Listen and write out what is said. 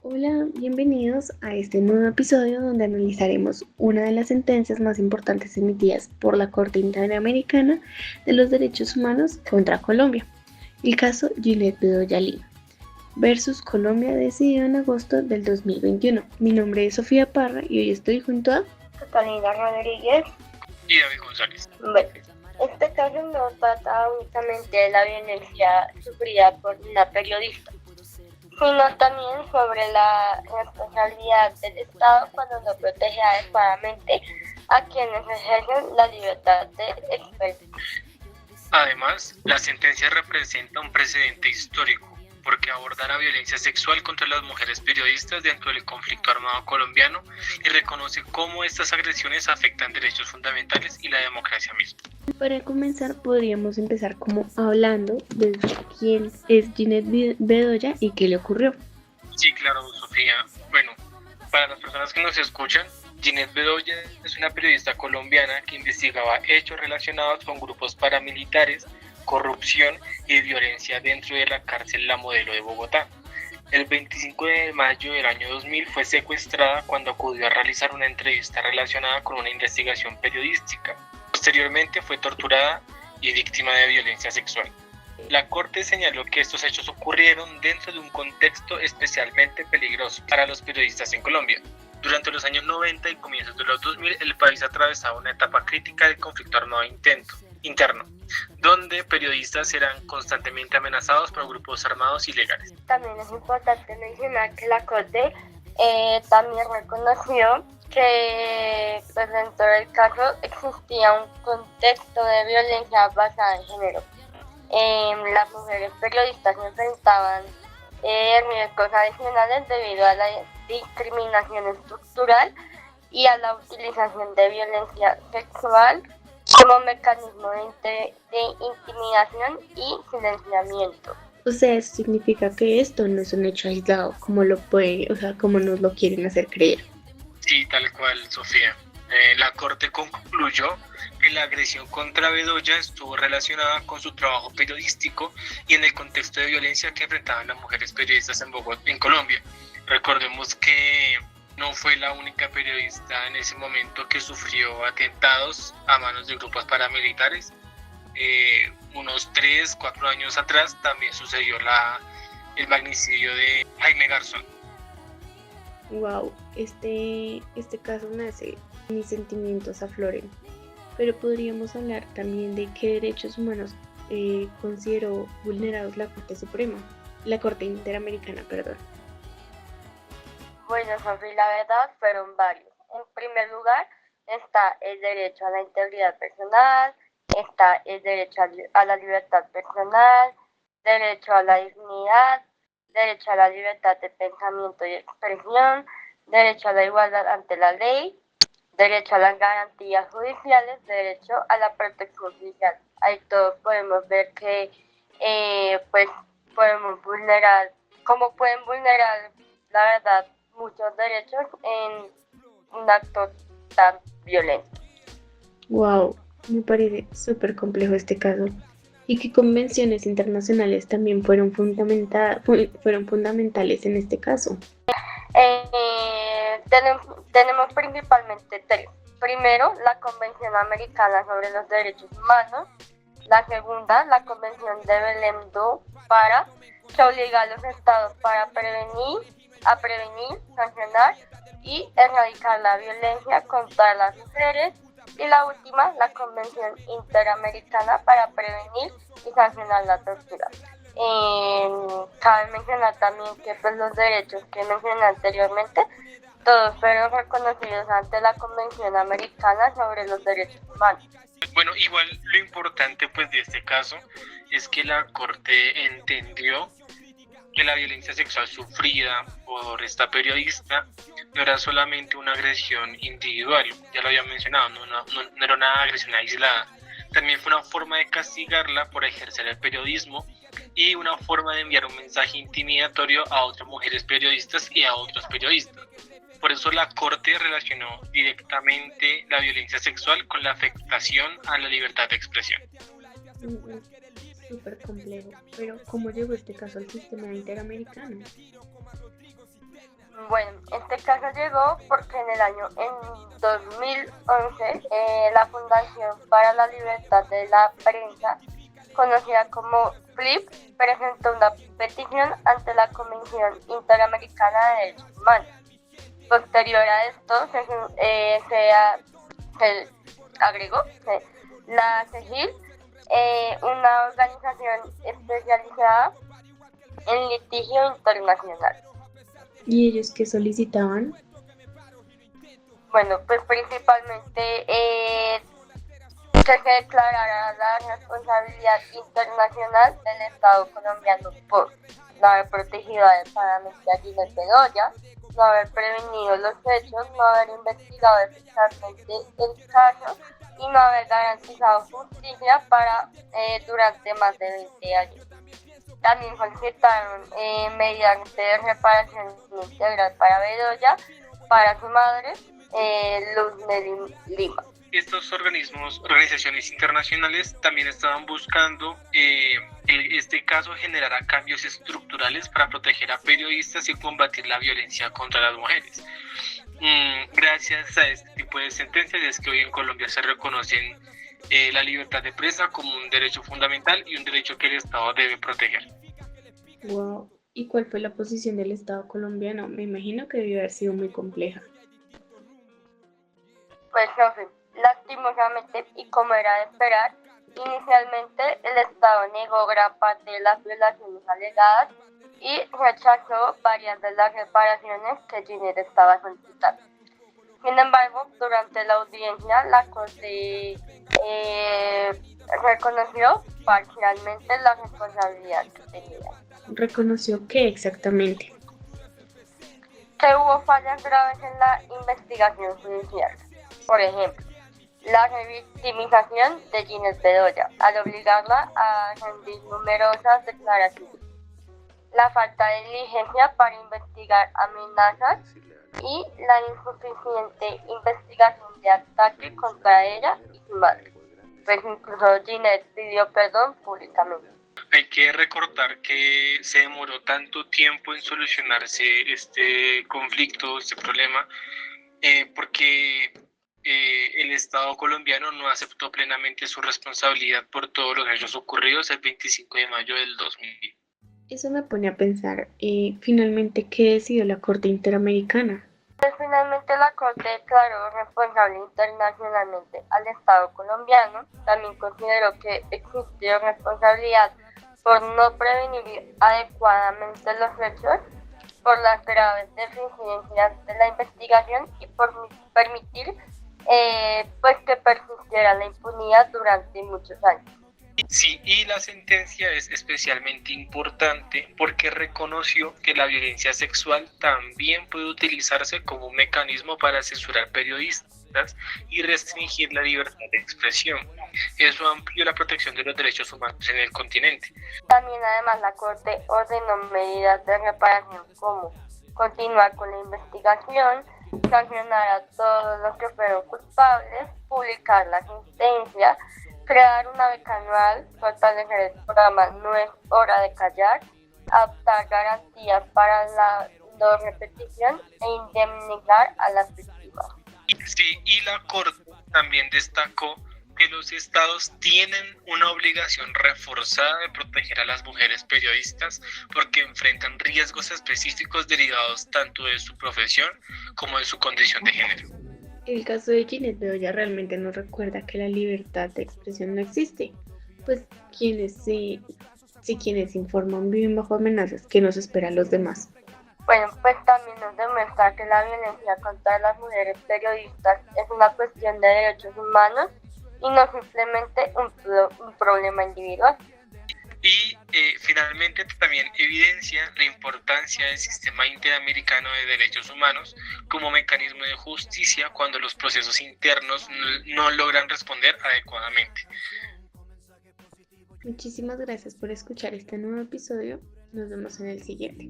Hola, bienvenidos a este nuevo episodio donde analizaremos una de las sentencias más importantes emitidas por la Corte Interamericana de los Derechos Humanos contra Colombia, el caso Ginette Bedoya Lima versus Colombia decidido en agosto del 2021. Mi nombre es Sofía Parra y hoy estoy junto a Catalina Rodríguez y David González. Bueno, este caso no trata únicamente de la violencia sufrida por una periodista, sino también sobre la responsabilidad del Estado cuando no protege adecuadamente a quienes ejercen la libertad de expresión. Además, la sentencia representa un precedente histórico porque aborda la violencia sexual contra las mujeres periodistas dentro del conflicto armado colombiano y reconoce cómo estas agresiones afectan derechos fundamentales y la democracia misma. Para comenzar, podríamos empezar como hablando de quién es Ginette Bedoya y qué le ocurrió. Sí, claro, Sofía. Bueno, para las personas que nos escuchan, Ginette Bedoya es una periodista colombiana que investigaba hechos relacionados con grupos paramilitares, corrupción y violencia dentro de la cárcel La Modelo de Bogotá. El 25 de mayo del año 2000 fue secuestrada cuando acudió a realizar una entrevista relacionada con una investigación periodística. Posteriormente fue torturada y víctima de violencia sexual. La Corte señaló que estos hechos ocurrieron dentro de un contexto especialmente peligroso para los periodistas en Colombia. Durante los años 90 y comienzos de los 2000, el país atravesaba una etapa crítica del conflicto armado interno, donde periodistas eran constantemente amenazados por grupos armados ilegales. También es importante mencionar que la Corte también reconoció que pues, dentro del caso existía un contexto de violencia basada en género. Las mujeres periodistas se enfrentaban riesgos adicionales debido a la discriminación estructural y a la utilización de violencia sexual como mecanismo de intimidación y silenciamiento. O sea, eso significa que esto no es un hecho aislado, como como nos lo quieren hacer creer. Sí, tal cual, Sofía. La Corte concluyó que la agresión contra Bedoya estuvo relacionada con su trabajo periodístico y en el contexto de violencia que enfrentaban las mujeres periodistas en Bogotá, en Colombia. Recordemos que no fue la única periodista en ese momento que sufrió atentados a manos de grupos paramilitares. Unos 3-4 años atrás también sucedió el magnicidio de Jaime Garzón. Wow, este caso me hace mis sentimientos afloren. Pero podríamos hablar también de qué derechos humanos consideró vulnerados la Corte Interamericana, perdón. Bueno, Sofi, la verdad fueron varios. En primer lugar está el derecho a la integridad personal, está el derecho a la libertad personal, derecho a la dignidad, derecho a la libertad de pensamiento y expresión, derecho a la igualdad ante la ley, derecho a las garantías judiciales, derecho a la protección judicial. Ahí todos podemos ver que pues podemos vulnerar, como pueden vulnerar, la verdad, muchos derechos en un acto tan violento. Wow, me parece súper complejo este caso. ¿Y qué convenciones internacionales también fueron fundamentales en este caso? Tenemos principalmente tres. Primero, la Convención Americana sobre los Derechos Humanos. La segunda, la Convención de Belém do Pará, que obliga a los estados a prevenir, sancionar y erradicar la violencia contra las mujeres. Y la última, la Convención Interamericana para prevenir y sancionar la tortura. Cabe mencionar también que pues, los derechos que mencioné anteriormente, todos fueron reconocidos ante la Convención Americana sobre los Derechos Humanos. Bueno, igual lo importante pues de este caso es que la Corte entendió que la violencia sexual sufrida por esta periodista no era solamente una agresión individual, ya lo había mencionado, no era una agresión aislada, también fue una forma de castigarla por ejercer el periodismo y una forma de enviar un mensaje intimidatorio a otras mujeres periodistas y a otros periodistas. Por eso la Corte relacionó directamente la violencia sexual con la afectación a la libertad de expresión. Súper complejo, pero ¿cómo llegó este caso al sistema interamericano? Bueno, este caso llegó porque en 2011 la Fundación para la Libertad de la Prensa, conocida como FLIP, presentó una petición ante la Convención Interamericana de Derechos Humanos. Posterior a esto se agregó la CEGIL, una organización especializada en litigio internacional. ¿Y ellos qué solicitaban? Bueno, pues principalmente que se declarara la responsabilidad internacional del Estado colombiano por no haber protegido adecuadamente a Ginette Bedoya, no haber prevenido los hechos, no haber investigado eficazmente el caso y no haber garantizado justicia durante más de 20 años. También solicitaron medidas de reparación integral para Bedoya, para su madre, Luz Nelly Lima. Estos organizaciones internacionales también estaban buscando este caso generara cambios estructurales para proteger a periodistas y combatir la violencia contra las mujeres. Gracias a este tipo de sentencias es que hoy en Colombia se reconocen la libertad de prensa como un derecho fundamental y un derecho que el Estado debe proteger. Wow. ¿Y cuál fue la posición del Estado colombiano? Me imagino que debió haber sido muy compleja. Pues no sé, lastimosamente y como era de esperar, inicialmente el Estado negó gran parte de las violaciones alegadas y rechazó varias de las reparaciones que Ginette estaba solicitando. Sin embargo, durante la audiencia, la Corte reconoció parcialmente la responsabilidad que tenía. ¿Reconoció qué exactamente? Que hubo fallas graves en la investigación judicial. Por ejemplo, la revictimización de Ginette Bedoya al obligarla a rendir numerosas declaraciones, la falta de diligencia para investigar amenazas y la insuficiente investigación de ataque contra ella y su madre. Pues incluso Ginette pidió perdón públicamente. Hay que recordar que se demoró tanto tiempo en solucionarse este conflicto, este problema, porque el Estado colombiano no aceptó plenamente su responsabilidad por todos los hechos ocurridos el 25 de mayo del 2000. Eso me pone a pensar, finalmente, ¿qué decidió la Corte Interamericana? Pues finalmente la Corte declaró responsable internacionalmente al Estado colombiano. También consideró que existió responsabilidad por no prevenir adecuadamente los hechos, por las graves deficiencias de la investigación y por permitir pues que persistiera la impunidad durante muchos años. Sí, y la sentencia es especialmente importante porque reconoció que la violencia sexual también puede utilizarse como un mecanismo para censurar periodistas y restringir la libertad de expresión. Eso amplió la protección de los derechos humanos en el continente. También además la Corte ordenó medidas de reparación como continuar con la investigación, sancionar a todos los que fueron culpables, publicar la sentencia, crear una beca anual, fortalecer el programa No es hora de callar, adoptar garantías para la no repetición e indemnizar a las víctimas. Sí, y la Corte también destacó que los estados tienen una obligación reforzada de proteger a las mujeres periodistas porque enfrentan riesgos específicos derivados tanto de su profesión como de su condición de género. El caso de Ginette Bedoya realmente nos recuerda que la libertad de expresión no existe, pues quienes informan viven bajo amenazas que nos esperan los demás. Bueno, pues también nos demuestra que la violencia contra las mujeres periodistas es una cuestión de derechos humanos y no simplemente un problema individual. Y finalmente también evidencia la importancia del sistema interamericano de derechos humanos como mecanismo de justicia cuando los procesos internos no logran responder adecuadamente. Muchísimas gracias por escuchar este nuevo episodio. Nos vemos en el siguiente.